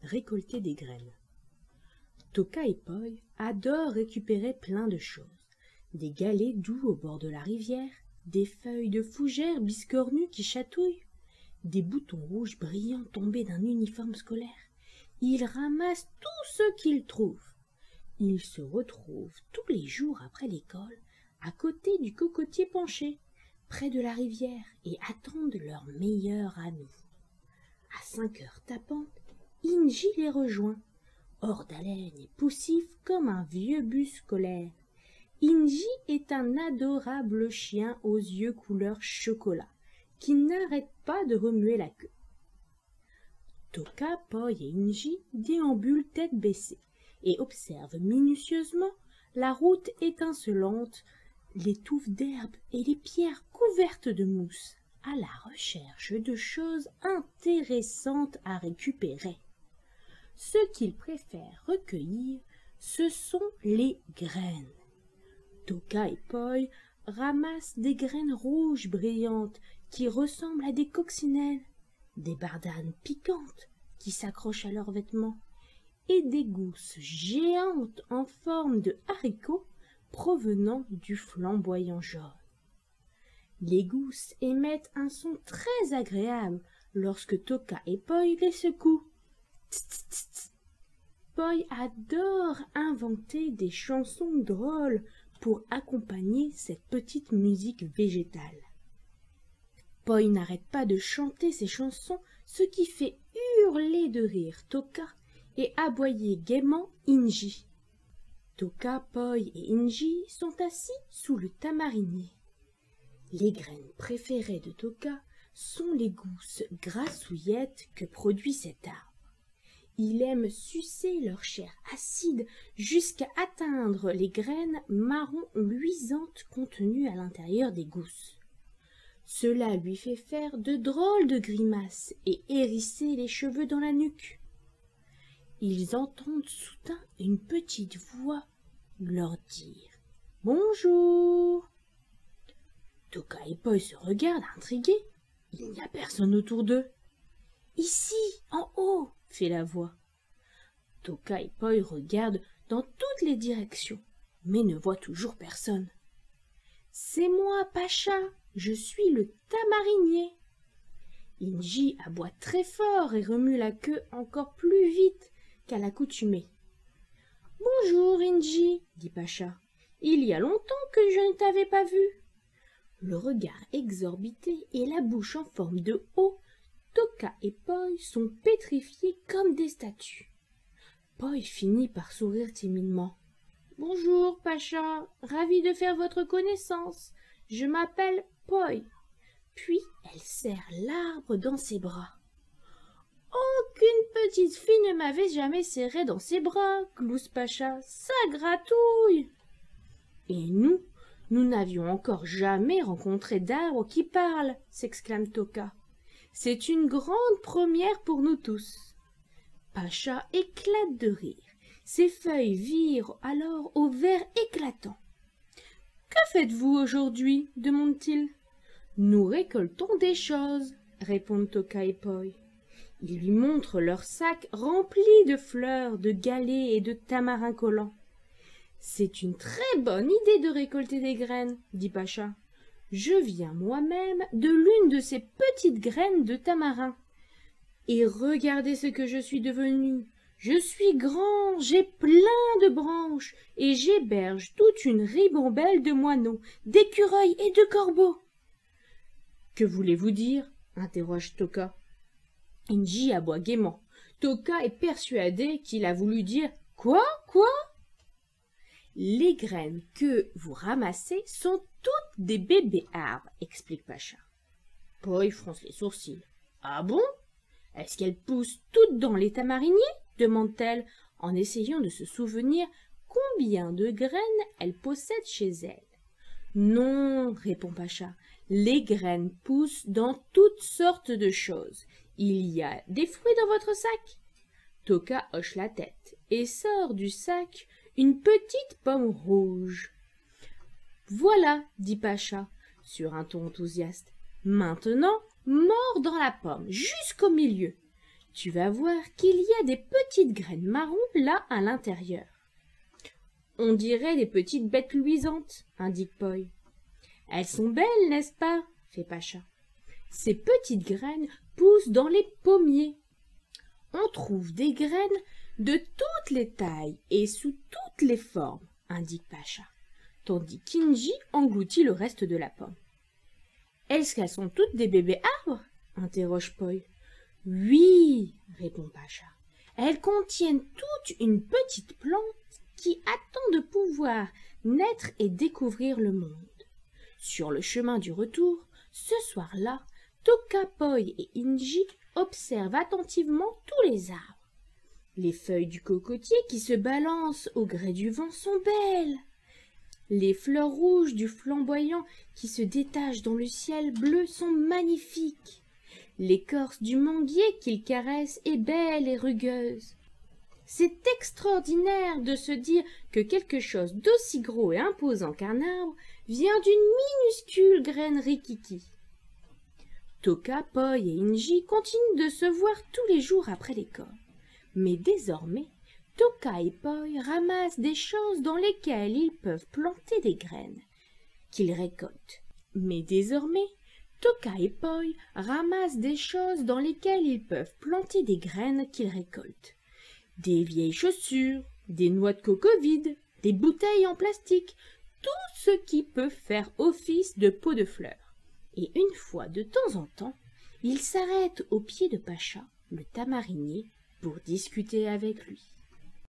récolter des graines. Toka et Poi adorent récupérer plein de choses. Des galets doux au bord de la rivière, des feuilles de fougère biscornues qui chatouillent, des boutons rouges brillants tombés d'un uniforme scolaire. Ils ramassent tout ce qu'ils trouvent. Ils se retrouvent tous les jours après l'école, à côté du cocotier penché, près de la rivière, et attendent leur meilleur ami. À 5 heures tapantes, Inji les rejoint, hors d'haleine et poussif comme un vieux bus scolaire. Inji est un adorable chien aux yeux couleur chocolat, qui n'arrête pas de remuer la queue. Toka, Poi et Inji déambulent tête baissée et observent minutieusement la route étincelante, les touffes d'herbe et les pierres couvertes de mousse, à la recherche de choses intéressantes à récupérer. Ce qu'ils préfèrent recueillir, ce sont les graines. Toka et Poi ramassent des graines rouges brillantes qui ressemblent à des coccinelles, des bardanes piquantes qui s'accrochent à leurs vêtements et des gousses géantes en forme de haricots provenant du flamboyant jaune. Les gousses émettent un son très agréable lorsque Toka et Poi les secouent. Tss, tss, tss. Poi adore inventer des chansons drôles pour accompagner cette petite musique végétale. Poi n'arrête pas de chanter ses chansons, ce qui fait hurler de rire Toka et aboyer gaiement Inji. Toka, Poi et Inji sont assis sous le tamarinier. Les graines préférées de Toka sont les gousses grassouillettes que produit cet arbre. Il aime sucer leur chair acide jusqu'à atteindre les graines marron luisantes contenues à l'intérieur des gousses. Cela lui fait faire de drôles de grimaces et hérisser les cheveux dans la nuque. Ils entendent soudain une petite voix leur dire « Bonjour !» Toka et Poi se regardent intrigués. Il n'y a personne autour d'eux. « Ici, en haut !» fait la voix. Toka et Poi regardent dans toutes les directions, mais ne voient toujours personne. « C'est moi, Pacha, je suis le tamarinier. » Inji aboie très fort et remue la queue encore plus vite qu'à l'accoutumée. « Bonjour, Inji, dit Pacha. Il y a longtemps que je ne t'avais pas vu. » Le regard exorbité et la bouche en forme de O, Toka et Poi sont pétrifiés comme des statues. Poi finit par sourire timidement. « Bonjour, Pacha, ravi de faire votre connaissance. Je m'appelle Poi. » Puis elle serre l'arbre dans ses bras. « Aucune petite fille ne m'avait jamais serré dans ses bras, glousse Pacha, ça gratouille. » Et nous n'avions encore jamais rencontré d'arbre qui parle, s'exclame Toka. C'est une grande première pour nous tous. Pacha éclate de rire. Ses feuilles virent alors au vert éclatant. « Que faites-vous aujourd'hui » demande-t-il. « Nous récoltons des choses » répondent Toka et Poi. Ils lui montrent leurs sacs remplis de fleurs, de galets et de tamarins collants. « C'est une très bonne idée de récolter des graines, dit Pacha. Je viens moi-même de l'une de ces petites graines de tamarin. Et regardez ce que je suis devenu. Je suis grand, j'ai plein de branches, et j'héberge toute une ribambelle de moineaux, d'écureuils et de corbeaux. »« Que voulez-vous dire ?» interroge Toka. Inji aboie gaiement. Toka est persuadé qu'il a voulu dire « Quoi ? Quoi ?» Les graines que vous ramassez sont toutes des bébés arbres, explique Pacha. Poi fronce les sourcils. Ah bon? Est-ce qu'elles poussent toutes dans les tamariniers? Demande-t-elle en essayant de se souvenir combien de graines elle possède chez elle. Non, répond Pacha, les graines poussent dans toutes sortes de choses. Il y a des fruits dans votre sac? Toka hoche la tête et sort du sac une petite pomme rouge. Voilà, dit Pacha, sur un ton enthousiaste. Maintenant, mords dans la pomme, jusqu'au milieu. Tu vas voir qu'il y a des petites graines marron là à l'intérieur. On dirait des petites bêtes luisantes, indique Poi. Elles sont belles, n'est-ce pas? Fait Pacha. Ces petites graines poussent dans les pommiers. On trouve des graines de toutes les tailles et sous toutes les formes, indique Pacha, tandis qu'Inji engloutit le reste de la pomme. Est-ce qu'elles sont toutes des bébés arbres? Interroge Poi. Oui, répond Pacha. Elles contiennent toute une petite plante qui attend de pouvoir naître et découvrir le monde. Sur le chemin du retour, ce soir-là, Toka, Poi et Inji observent attentivement tous les arbres. Les feuilles du cocotier qui se balancent au gré du vent sont belles. Les fleurs rouges du flamboyant qui se détachent dans le ciel bleu sont magnifiques. L'écorce du manguier qu'ils caressent est belle et rugueuse. C'est extraordinaire de se dire que quelque chose d'aussi gros et imposant qu'un arbre vient d'une minuscule graine rikiki. Toka, Poi et Inji continuent de se voir tous les jours après l'école. Mais désormais, Toka et Poi ramassent des choses dans lesquelles ils peuvent planter des graines qu'ils récoltent. Des vieilles chaussures, des noix de coco vides, des bouteilles en plastique, tout ce qui peut faire office de pot de fleurs. Et une fois de temps en temps, ils s'arrêtent au pied de Pacha, le tamarinier, pour discuter avec lui.